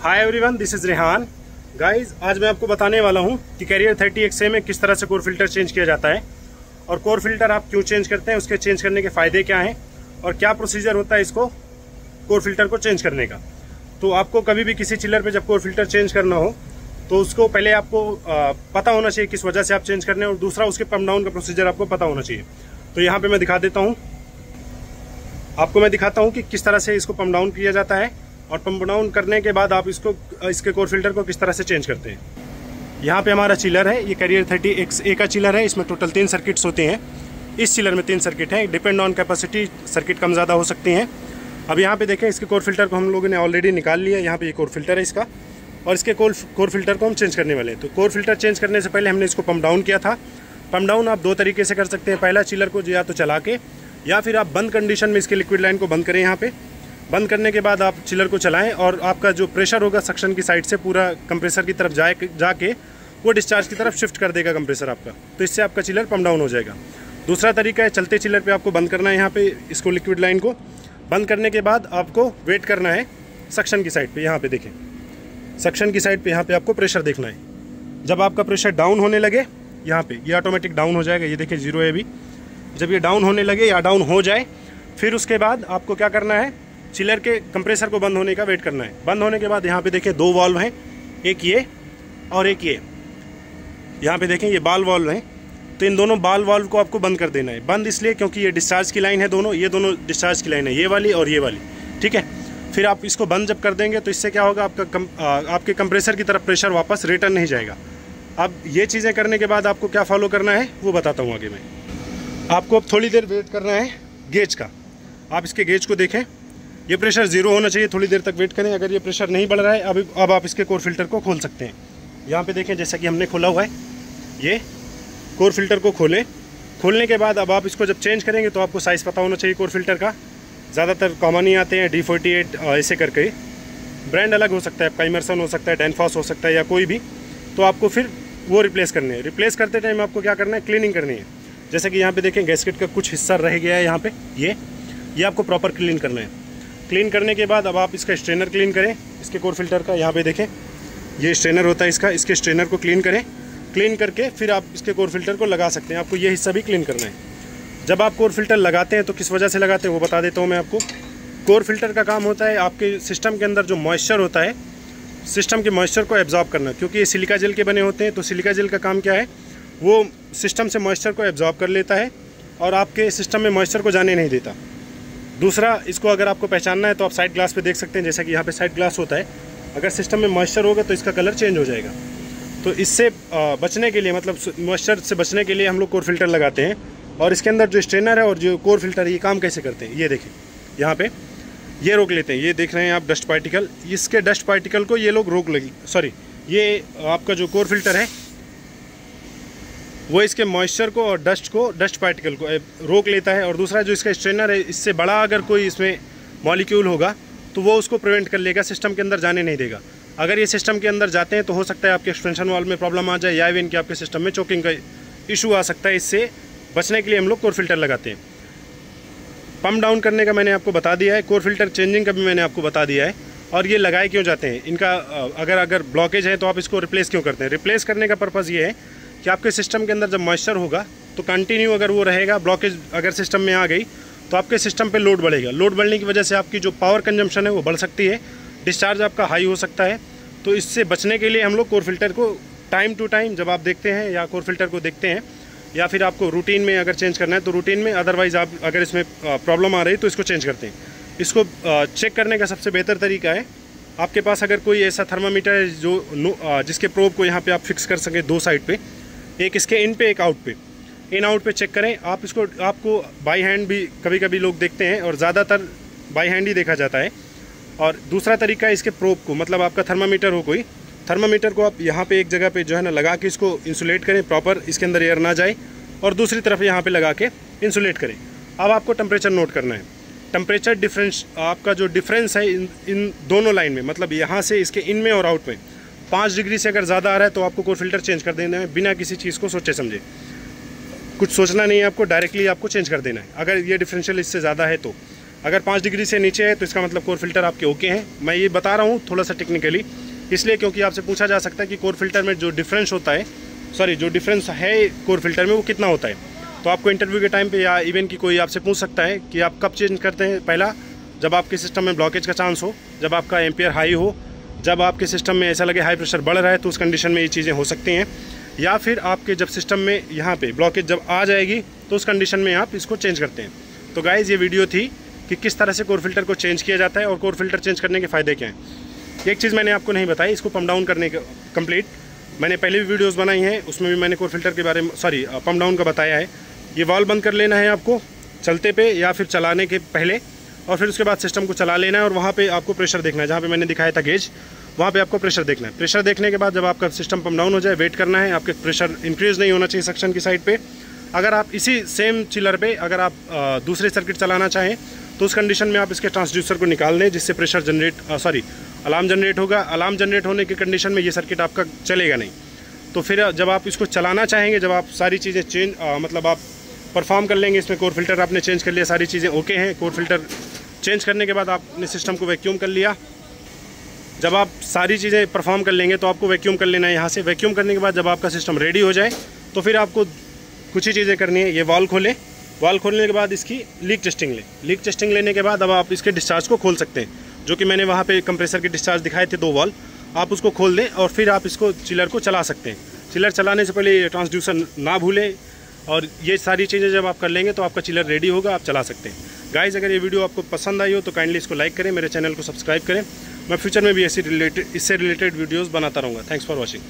Hi everyone, this is Rehan. Guys, आज मैं आपको बताने वाला हूं कि कैरियर 30XA में किस तरह से कोर फिल्टर चेंज किया जाता है और कोर फिल्टर आप क्यों चेंज करते हैं, उसके चेंज करने के फायदे क्या हैं और क्या प्रोसीजर होता है इसको कोर फिल्टर को चेंज करने का। तो आपको कभी भी किसी चिलर पे जब कोर फिल्टर चेंज करना हो तो उसको पहले आपको पता होना चाहिए किस वजह से आप चेंज करने, और दूसरा उसके पम्प डाउन का प्रोसीजर आपको पता होना चाहिए। तो यहाँ पे मैं दिखा देता हूँ, आपको मैं दिखाता हूँ कि किस तरह से इसको पम्प डाउन किया जाता है और पंप डाउन करने के बाद आप इसके कोर फिल्टर को किस तरह से चेंज करते हैं। यहाँ पे हमारा चिलर है, ये कैरियर 30XA का चिलर है। इसमें टोटल 3 सर्किट्स होते हैं। इस चिलर में 3 सर्किट हैं, डिपेंड ऑन कैपेसिटी सर्किट कम ज़्यादा हो सकती हैं। अब यहाँ पे देखें, इसके कोर फिल्टर को हम लोगों ने ऑलरेडी निकाल लिया। यहाँ पे ये कोर फिल्टर है इसका, और इसके कोर फिल्टर को हम चेंज करने वाले हैं। तो कोर फिल्टर चेंज करने से पहले हमने इसको पंप डाउन किया था। पंप डाउन आप 2 तरीके से कर सकते हैं। पहला, चिलर को या तो चला के या फिर आप बंद कंडीशन में इसके लिक्विड लाइन को बंद करें। यहाँ पे बंद करने के बाद आप चिलर को चलाएं और आपका जो प्रेशर होगा सक्शन की साइड से पूरा कंप्रेसर की तरफ जाके वो डिस्चार्ज की तरफ शिफ्ट कर देगा कंप्रेसर आपका। तो इससे आपका चिलर पंप डाउन हो जाएगा। दूसरा तरीका है, चलते चिलर पे आपको बंद करना है। यहाँ पे इसको लिक्विड लाइन को बंद करने के बाद आपको वेट करना है सक्शन की साइड पे। यहाँ पे देखें, सक्शन की साइड पे यहाँ पे आपको प्रेशर देखना है। जब आपका प्रेशर डाउन होने लगे, यहाँ पे ये ऑटोमेटिक डाउन हो जाएगा। ये देखिए 0 है अभी। जब ये डाउन होने लगे या डाउन हो जाए, फिर उसके बाद आपको क्या करना है, चिलर के कंप्रेसर को बंद होने का वेट करना है। बंद होने के बाद यहाँ पे देखें 2 वाल्व हैं, एक ये और एक ये। यहाँ पे देखें ये बाल वाल्व हैं, तो इन दोनों बाल वाल्व को आपको बंद कर देना है। बंद इसलिए क्योंकि ये डिस्चार्ज की लाइन है दोनों, ये दोनों डिस्चार्ज की लाइन है, ये वाली और ये वाली। ठीक है, फिर आप इसको बंद जब कर देंगे तो इससे क्या होगा, आपके कंप्रेसर की तरफ प्रेशर वापस रिटर्न नहीं जाएगा। अब ये चीज़ें करने के बाद आपको क्या फॉलो करना है वो बताता हूँ आगे मैं। आपको अब थोड़ी देर वेट करना है गेज का। आप इसके गेज को देखें, ये प्रेशर 0 होना चाहिए। थोड़ी देर तक वेट करें। अगर ये प्रेशर नहीं बढ़ रहा है, अब आप इसके कोर फिल्टर को खोल सकते हैं। यहाँ पे देखें, जैसा कि हमने खोला हुआ है, ये कोर फिल्टर को खोलें। खोलने के बाद अब आप इसको जब चेंज करेंगे तो आपको साइज़ पता होना चाहिए कोर फिल्टर का। ज़्यादातर कॉमन ही आते हैं, D48 ऐसे करके। ब्रांड अलग हो सकता है, आपका इमर्सन हो सकता है, डेनफॉस हो सकता है या कोई भी। तो आपको फिर वो रिप्लेस करने हैं। रिप्लेस करते टाइम आपको क्या करना है, क्लीनिंग करनी है। जैसे कि यहाँ पे देखें, गैस्केट का कुछ हिस्सा रह गया है यहाँ पे, ये आपको प्रॉपर क्लीन करना है। क्लीन करने के बाद अब आप इसका स्ट्रेनर क्लीन करें, इसके कोर फिल्टर का। यहाँ पे देखें, ये स्ट्रेनर होता है इसका, इसके स्ट्रेनर को क्लीन करें। क्लीन करके फिर आप इसके कोर फिल्टर को लगा सकते हैं। आपको ये हिस्सा भी क्लीन करना है। जब आप कोर फिल्टर लगाते हैं तो किस वजह से लगाते हैं वो बता देता हूँ मैं आपको। कोर फिल्टर का काम होता है आपके सिस्टम के अंदर जो मॉइस्चर होता है, सिस्टम के मॉइस्चर को एब्जॉर्ब करना। क्योंकि ये सिलिका जेल के बने होते हैं, तो सिलिका जेल का काम क्या है, वो सिस्टम से मॉइस्चर को एब्जॉर्ब कर लेता है और आपके सिस्टम में मॉइस्चर को जाने नहीं देता। दूसरा, इसको अगर आपको पहचानना है तो आप साइड ग्लास पे देख सकते हैं, जैसा कि यहाँ पे साइड ग्लास होता है। अगर सिस्टम में मॉइस्चर होगा तो इसका कलर चेंज हो जाएगा। तो इससे बचने के लिए, मतलब मॉइस्चर से बचने के लिए हम लोग कोर फिल्टर लगाते हैं। और इसके अंदर जो स्ट्रेनर है और जो कोर फिल्टर है, ये काम कैसे करते हैं, ये देखें। यहाँ पे ये रोक लेते हैं, ये देख रहे हैं आप डस्ट पार्टिकल। इसके डस्ट पार्टिकल को ये लोग ये आपका जो कोर फिल्टर है वो इसके मॉइस्चर को और डस्ट पार्टिकल को रोक लेता है। और दूसरा, जो इसका स्ट्रेनर है, इससे बड़ा अगर कोई इसमें मॉलिक्यूल होगा तो वो उसको प्रिवेंट कर लेगा, सिस्टम के अंदर जाने नहीं देगा। अगर ये सिस्टम के अंदर जाते हैं तो हो सकता है आपके एक्सपेंशन वाल्व में प्रॉब्लम आ जाए, या इवन कि आपके सिस्टम में चोकिंग का इशू आ सकता है। इससे बचने के लिए हम लोग कोर फिल्टर लगाते हैं। पंप डाउन करने का मैंने आपको बता दिया है, कोर फिल्टर चेंजिंग का भी मैंने आपको बता दिया है। और ये लगाए क्यों जाते हैं, इनका अगर ब्लॉकेज है तो आप इसको रिप्लेस क्यों करते हैं। रिप्लेस करने का पर्पज़ ये है कि आपके सिस्टम के अंदर जब मॉइस्चर होगा तो कंटिन्यू अगर वो रहेगा, ब्लॉकेज अगर सिस्टम में आ गई तो आपके सिस्टम पे लोड बढ़ेगा। लोड बढ़ने की वजह से आपकी जो पावर कंजम्पशन है वो बढ़ सकती है, डिस्चार्ज आपका हाई हो सकता है। तो इससे बचने के लिए हम लोग कोर फिल्टर को टाइम टू टाइम जब आप देखते हैं या कोर फिल्टर को देखते हैं, या फिर आपको रूटीन में अगर चेंज करना है तो रूटीन में, अदरवाइज़ आप अगर इसमें प्रॉब्लम आ रही है तो इसको चेंज करते हैं। इसको चेक करने का सबसे बेहतर तरीका है, आपके पास अगर कोई ऐसा थर्मामीटर है जो जिसके प्रोब को यहाँ पे आप फिक्स कर सकें 2 साइड पे, एक इसके इन पे एक आउट पे, इन आउट पे चेक करें आप इसको। आपको बाई हैंड भी कभी कभी लोग देखते हैं और ज़्यादातर बाई हैंड ही देखा जाता है। और दूसरा तरीका है इसके प्रोब को, मतलब आपका थर्मामीटर हो कोई, थर्मामीटर को आप यहाँ पे एक जगह पे जो है ना लगा के इसको इंसुलेट करें, प्रॉपर इसके अंदर एयर ना जाए, और दूसरी तरफ यहाँ पे लगा के इंसुलेट करें। अब आपको टेम्परेचर नोट करना है। टेम्परेचर डिफरेंस, आपका जो डिफरेंस है इन दोनों लाइन में, मतलब यहाँ से इसके इन में और आउट में 5 डिग्री से अगर ज़्यादा आ रहा है तो आपको कोर फिल्टर चेंज कर देना है, बिना किसी चीज़ को सोचे समझे। कुछ सोचना नहीं है आपको, डायरेक्टली आपको चेंज कर देना है अगर ये डिफरेंशियल इससे ज़्यादा है तो। अगर 5 डिग्री से नीचे है तो इसका मतलब कोर फिल्टर आपके ओके हैं। मैं ये बता रहा हूँ थोड़ा सा टेक्निकली, इसलिए क्योंकि आपसे पूछा जा सकता है कि कोर फिल्टर में जो डिफरेंस होता है, जो डिफरेंस है कोर फिल्टर में वो कितना होता है। तो आपको इंटरव्यू के टाइम पे या इवन की कोई आपसे पूछ सकता है कि आप कब चेंज करते हैं। पहला, जब आपके सिस्टम में ब्लॉकेज का चांस हो, जब आपका एम्पियर हाई हो, जब आपके सिस्टम में ऐसा लगे हाई प्रेशर बढ़ रहा है, तो उस कंडीशन में ये चीज़ें हो सकती हैं। या फिर आपके जब सिस्टम में यहाँ पे ब्लॉकेज जब आ जाएगी तो उस कंडीशन में आप इसको चेंज करते हैं। तो गाइज़, ये वीडियो थी कि किस तरह से कोर फिल्टर को चेंज किया जाता है और कोर फिल्टर चेंज करने के फ़ायदे क्या हैं। एक चीज़ मैंने आपको नहीं बताई, इसको पम्प डाउन करने का कंप्लीट मैंने पहले भी वीडियोस बनाई हैं, उसमें भी मैंने कोर फिल्टर के बारे में पम्प डाउन का बताया है। ये वाल्व बंद कर लेना है आपको चलते पे या फिर चलाने के पहले, और फिर उसके बाद सिस्टम को चला लेना है और वहाँ पे आपको प्रेशर देखना है। जहाँ पे मैंने दिखाया था गेज, वहाँ पे आपको प्रेशर देखना है। प्रेशर देखने के बाद जब आपका सिस्टम पम्प डाउन हो जाए, वेट करना है। आपके प्रेशर इंक्रीज़ नहीं होना चाहिए सक्शन की साइड पे। अगर आप इसी सेम चिलर पे अगर आप दूसरे सर्किट चलाना चाहें तो उस कंडीशन में आप इसके ट्रांसड्यूसर को निकाल दें, जिससे प्रेशर अलार्म जनरेट होगा। अलार्म जनरेट होने की कंडीशन में ये सर्किट आपका चलेगा नहीं। तो फिर जब आप इसको चलाना चाहेंगे, जब आप सारी चीज़ें चेंज मतलब आप परफॉर्म कर लेंगे, इसमें कोर फिल्टर आपने चेंज कर लिया, सारी चीज़ें ओके हैं। कोर फिल्टर चेंज करने के बाद आपने सिस्टम को वैक्यूम कर लिया। जब आप सारी चीज़ें परफॉर्म कर लेंगे तो आपको वैक्यूम कर लेना है यहाँ से। वैक्यूम करने के बाद जब आपका सिस्टम रेडी हो जाए तो फिर आपको कुछ ही चीज़ें करनी है। ये वाल्व खोलें, वाल्व खोलने के बाद इसकी लीक टेस्टिंग लें। लीक टेस्टिंग लेने के बाद अब आप इसके डिस्चार्ज को खोल सकते हैं, जो कि मैंने वहाँ पे कंप्रेसर के डिस्चार्ज दिखाए थे 2 वाल्व। आप उसको खोल दें और फिर आप इसको चिलर को चला सकते हैं। चिलर चलाने से पहले ट्रांसड्यूसर ना भूलें, और ये सारी चीज़ें जब आप कर लेंगे तो आपका चिलर रेडी होगा, आप चला सकते हैं। गाइज़, अगर ये वीडियो आपको पसंद आई हो तो काइंडली इसको लाइक करें, मेरे चैनल को सब्सक्राइब करें। मैं फ्यूचर में भी इससे रिलेटेड वीडियोज़ बनाता रहूँगा। Thanks for watching.